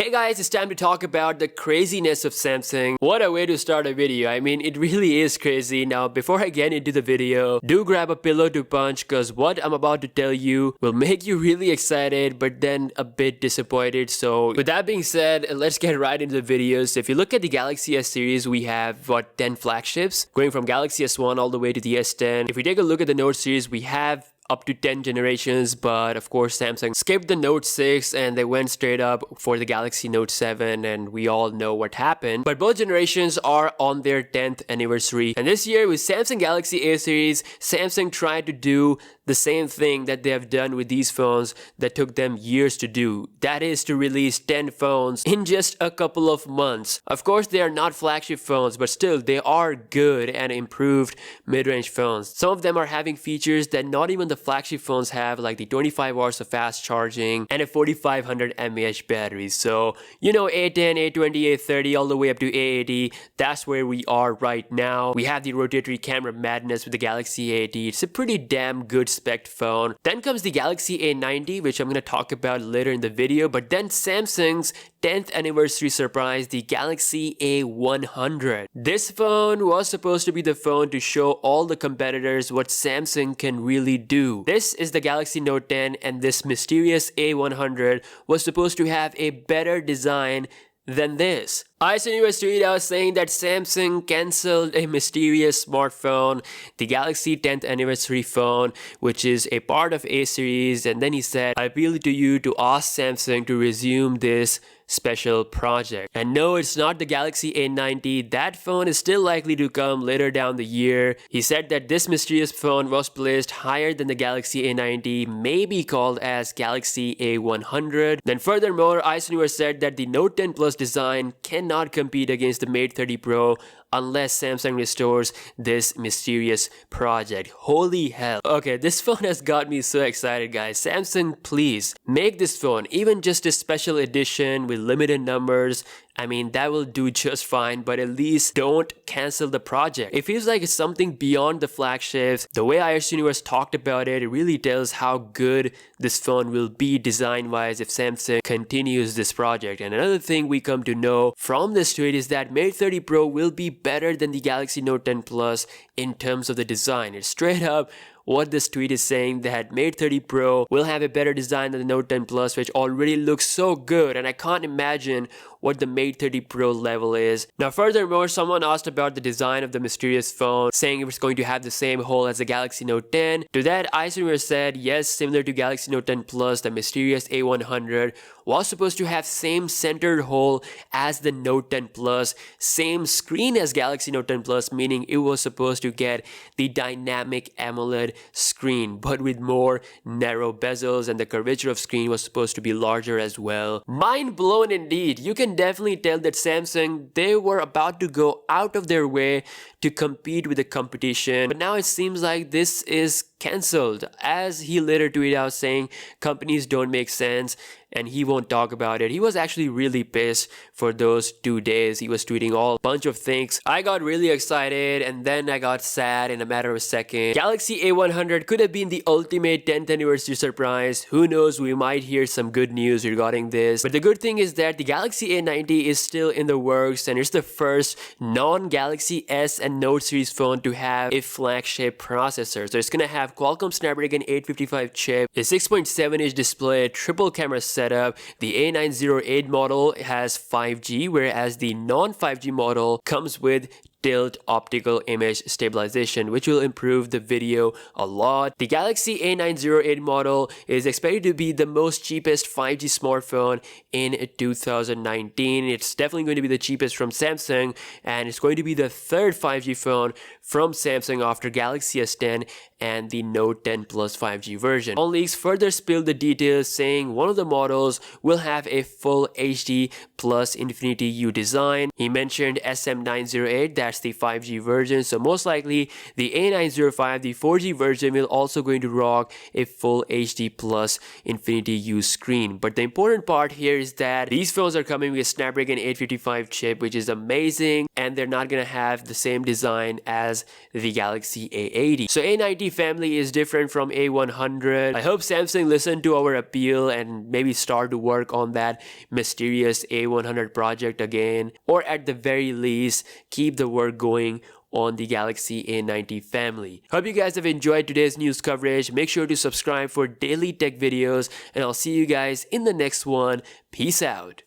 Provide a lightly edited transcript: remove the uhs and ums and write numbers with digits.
Hey guys, it's time to talk about the craziness of Samsung. What a way to start a video. I mean, it really is crazy. Now, before I get into the video, do grab a pillow to punch because what I'm about to tell you will make you really excited but then a bit disappointed. So with that being said, let's get right into the videos. If you look at the Galaxy S series, we have 10 flagships going from Galaxy S1 all the way to the S10. If we take a look at the Note series, we have up to 10 generations, but of course Samsung skipped the Note 6 and they went straight up for the Galaxy Note 7, and we all know what happened. But both generations are on their 10th anniversary, and this year with Samsung Galaxy A series, Samsung tried to do the same thing that they have done with these phones that took them years to do. That is to release 10 phones in just a couple of months. Of course, they are not flagship phones, but still they are good and improved mid-range phones. Some of them are having features that not even the flagship phones have, like the 25 hours of fast charging and a 4500 mAh battery. So, you know, A10, A20, A30 all the way up to A80, that's where we are right now. We have the rotatory camera madness with the Galaxy A80. It's a pretty damn good spec phone. Then comes the Galaxy A90, which I'm going to talk about later in the video, but then Samsung's 10th anniversary surprise, the Galaxy A100. This phone was supposed to be the phone to show all the competitors what Samsung can really do. This is the Galaxy Note 10, and this mysterious A100 was supposed to have a better design than this. iSuniverse tweeted out saying that Samsung cancelled a mysterious smartphone, the Galaxy 10th anniversary phone, which is a part of A series, and then he said, I appeal to you to ask Samsung to resume this special project. And no, it's not the Galaxy A90. That phone is still likely to come later down the year. He said that this mysterious phone was placed higher than the Galaxy A90, maybe called as Galaxy A100. Then furthermore, iSuniverse said that the Note 10 Plus design cannot compete against the Mate 30 Pro unless Samsung restores this mysterious project. Holy hell. Okay, this phone has got me so excited, guys. Samsung, please make this phone even just a special edition with limited numbers. I mean, that will do just fine, but at least don't cancel the project. It feels like it's something beyond the flagships. The way iSuniverse talked about it, it really tells how good this phone will be design-wise if Samsung continues this project. And another thing we come to know from this tweet is that Mate 30 Pro will be better than the Galaxy Note 10 Plus in terms of the design. It's straight up what this tweet is saying, that Mate 30 Pro will have a better design than the Note 10 Plus, which already looks so good, and I can't imagine what the Mate 30 Pro level is. Now furthermore, someone asked about the design of the mysterious phone, saying if it's going to have the same hole as the Galaxy Note 10. To that, iSuniverse said, yes, similar to Galaxy Note 10 Plus, the mysterious A100 was supposed to have same centered hole as the Note 10 Plus, same screen as Galaxy Note 10 Plus, meaning it was supposed to get the dynamic AMOLED screen, but with more narrow bezels, and the curvature of screen was supposed to be larger as well. Mind blown indeed. You can definitely tell that Samsung, they were about to go out of their way to compete with the competition, but now it seems like this is cancelled, as he later tweeted out saying companies don't make sense and he won't talk about it. He was actually really pissed for those 2 days. He was tweeting all bunch of things. I got really excited and then I got sad in a matter of a second. Galaxy A100 could have been the ultimate 10th anniversary surprise. Who knows, we might hear some good news regarding this. But the good thing is that the Galaxy A90 is still in the works, and it's the first non-Galaxy S and Note series phone to have a flagship processor. So it's gonna have Qualcomm Snapdragon 855 chip, a 6.7-inch display, triple camera setup. The A908 model has 5G, whereas the non-5G model comes with tilt optical image stabilization, which will improve the video a lot. The Galaxy A908 model is expected to be the most cheapest 5G smartphone in 2019. It's definitely going to be the cheapest from Samsung, and it's going to be the third 5G phone from Samsung after Galaxy S10 and the Note 10 Plus 5G version. All leaks further spilled the details, saying one of the models will have a full HD plus Infinity U design. He mentioned SM908, that that's the 5G version. So most likely the A905, the 4G version, will also going to rock a full HD plus Infinity U screen. But the important part here is that these phones are coming with a Snapdragon 855 chip, which is amazing, and they're not gonna have the same design as the Galaxy A80. So A90 family is different from A100. I hope Samsung listened to our appeal and maybe start to work on that mysterious A100 project again, or at the very least keep the work going on the Galaxy A90 family. Hope you guys have enjoyed today's news coverage. Make sure to subscribe for daily tech videos, and I'll see you guys in the next one. Peace out.